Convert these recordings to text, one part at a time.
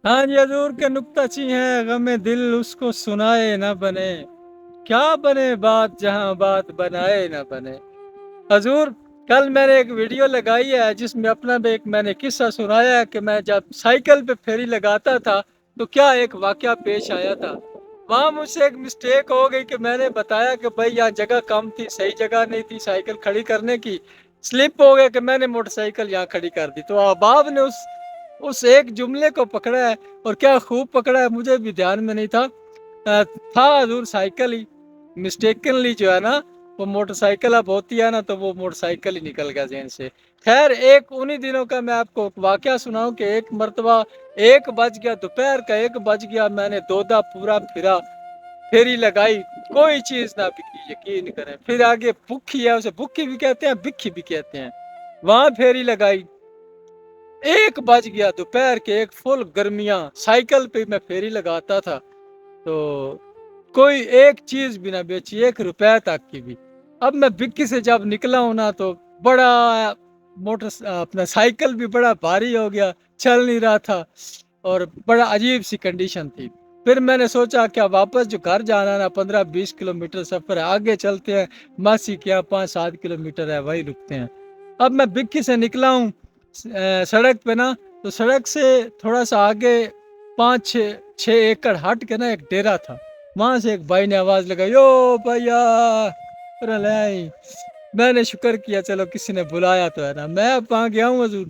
ہاں جی حضور کے نکتہ چی ہیں، غم دل اس کو سنائے نہ بنے، کیا بنے بات جہاں بات بنائے نہ بنے۔ حضور کل میں نے ایک ویڈیو لگائی ہے جس میں اپنا بھی ایک میں نے قصہ سنایا ہے کہ میں جب سائیکل پہ پھیری لگاتا تھا تو کیا ایک واقعہ پیش آیا تھا۔ وہاں مجھ سے ایک مسٹیک ہو گئی کہ میں نے بتایا کہ بھائی یہاں جگہ کم تھی، صحیح جگہ نہیں تھی سائیکل کھڑی کرنے کی، سلپ ہو گیا کہ میں نے موٹر سائیکل یہاں کھڑی کر دی۔ تو احباب نے اس ایک جملے کو پکڑا ہے، اور کیا خوب پکڑا ہے، مجھے بھی دھیان میں نہیں تھا۔ تھا حضور سائیکل ہی، مسٹیکنلی جو ہے نا وہ موٹر سائیکل اب ہوتی ہے نا تو وہ موٹر سائیکل ہی نکل گیا ذہن سے۔ خیر ایک انہی دنوں کا میں آپ کو واقعہ سناؤں کہ ایک مرتبہ 1 بج گیا، دوپہر کا 1 بج گیا، میں نے دودا پورا پھرا، پھیری لگائی، کوئی چیز نہ بکی، یقین کریں۔ پھر آگے بکھی ہے، اسے بکھی بھی کہتے ہیں، بکھی بھی کہتے ہیں، وہاں پھیری لگائی۔ 1 بج گیا دوپہر کے، ایک فل گرمیاں، سائیکل پہ میں پھیری لگاتا تھا تو کوئی ایک چیز بھی نہ بیچی، 1 روپے تک کی بھی۔ اب میں بکی سے جب نکلا ہوں نا تو بڑا اپنا سائیکل بھی بڑا بھاری ہو گیا، چل نہیں رہا تھا، اور بڑا عجیب سی کنڈیشن تھی۔ پھر میں نے سوچا کیا واپس جو گھر جانا نا 15-20 کلومیٹر سفر ہے، آگے چلتے ہیں، ماسی کیا 5-7 کلومیٹر ہے، وہی رکتے ہیں۔ اب میں بکی سے نکلا ہوں سڑک پہ نا، تو سڑک سے تھوڑا سا آگے 5-6 ایکڑ ہٹ کے نا ایک ڈیرا تھا، وہاں سے ایک بھائی نے آواز لگائی، یو بھیا، میں نے شکر کیا چلو کسی نے بلایا تو ہے نا، میں اب وہاں گیا ہوں حضور،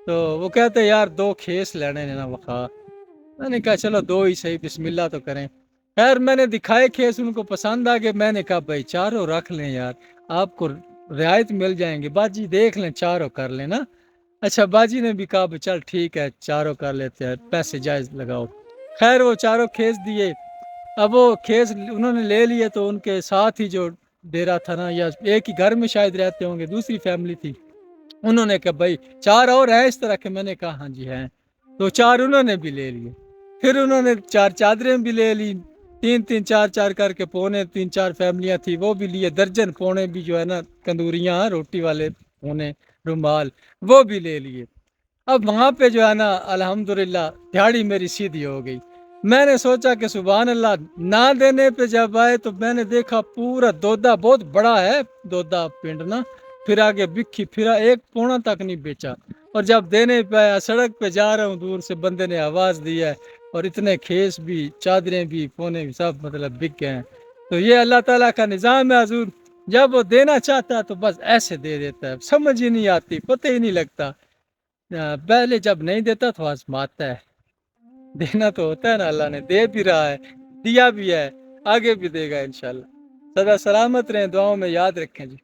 تو وہ کہتے یار 2 کھیس لینے نا وخا، میں نے کہا چلو 2 ہی صحیح، بسم اللہ تو کریں۔ خیر میں نے دکھائے کھیس، ان کو پسند آ گئے، میں نے کہا بھائی 4 رکھ لیں یار، آپ کو رعایت مل جائیں گے، باجی دیکھ لیں 4 کر لیں نا۔ اچھا باجی نے بھی کہا چل ٹھیک ہے 4 کر لیتے ہیں، پیسے جائز لگاؤ۔ خیر وہ 4 کھیس دیے۔ اب وہ کھیس انہوں نے لے لیے تو ان کے ساتھ ہی جو ڈیرا تھا نا، یا ایک ہی گھر میں شاید رہتے ہوں گے، دوسری فیملی تھی، انہوں نے کہا بھائی 4 اور ہیں اس طرح کے، میں نے کہا ہاں جی ہیں، تو 4 انہوں نے بھی لے لیے۔ پھر انہوں نے 4 چادریں بھی لے لی، 3-3 4-4 کر کے پونے، 3-4 فیملیاں تھی وہ بھی لیے، درجن پونے بھی جو ہے نا تندوریاں روٹی والے پونے، رومال وہ بھی لے لیے۔ اب وہاں پہ جو ہے نا الحمدللہ دیہڑی میری سیدھی ہو گئی۔ میں نے سوچا کہ سبحان اللہ، نہ دینے پہ جب آئے تو میں نے دیکھا پورا دودا، بہت بڑا ہے دودا پنڈ نا، پھر آگے بکھی پھرا، 1 پونا تک نہیں بیچا، اور جب دینے پہ آیا سڑک پہ جا رہا ہوں، دور سے بندے نے آواز دی ہے، اور اتنے کھیس بھی، چادریں بھی، پونے بھی، سب مطلب بک گئے ہیں۔ تو یہ اللہ تعالیٰ کا نظام ہے حضور، جب وہ دینا چاہتا ہے تو بس ایسے دے دیتا ہے، سمجھ ہی نہیں آتی، پتہ ہی نہیں لگتا، پہلے جب نہیں دیتا تو آزماتا ہے، دینا تو ہوتا ہے نا، اللہ نے دے بھی رہا ہے، دیا بھی ہے، آگے بھی دے گا انشاءاللہ۔ سدا سلامت رہیں، دعاؤں میں یاد رکھیں جی۔